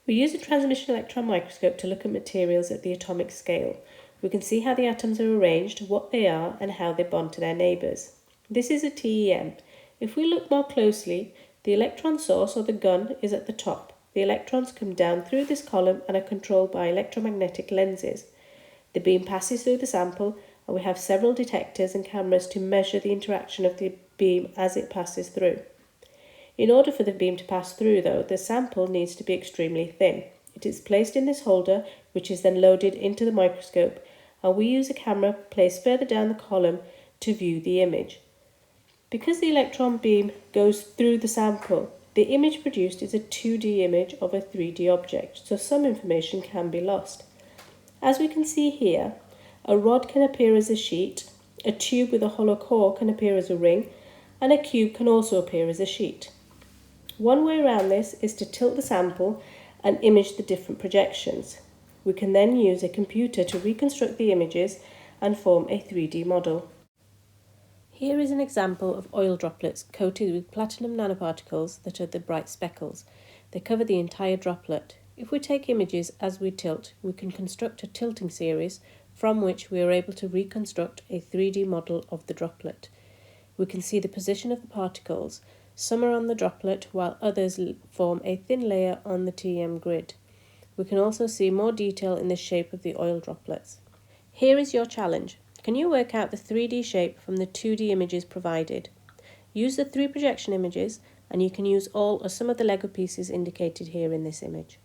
We use a transmission electron microscope to look at materials at the atomic scale. We can see how the atoms are arranged, what they are, and how they bond to their neighbours. This is a TEM. If we look more closely, the electron source or the gun is at the top. The electrons come down through this column and are controlled by electromagnetic lenses. The beam passes through the sample, and we have several detectors and cameras to measure the interaction of the beam as it passes through. In order for the beam to pass through, though, the sample needs to be extremely thin. It is placed in this holder, which is then loaded into the microscope, and we use a camera placed further down the column to view the image. Because the electron beam goes through the sample, the image produced is a 2D image of a 3D object, so some information can be lost. As we can see here, a rod can appear as a sheet, a tube with a hollow core can appear as a ring, and a cube can also appear as a sheet. One way around this is to tilt the sample and image the different projections. We can then use a computer to reconstruct the images and form a 3D model. Here is an example of oil droplets coated with platinum nanoparticles that are the bright speckles. They cover the entire droplet. If we take images as we tilt, we can construct a tilting series from which we are able to reconstruct a 3D model of the droplet. We can see the position of the particles. Some are on the droplet, while others form a thin layer on the TEM grid. We can also see more detail in the shape of the oil droplets. Here is your challenge. Can you work out the 3D shape from the 2D images provided? Use the 3 projection images, and you can use all or some of the Lego pieces indicated here in this image.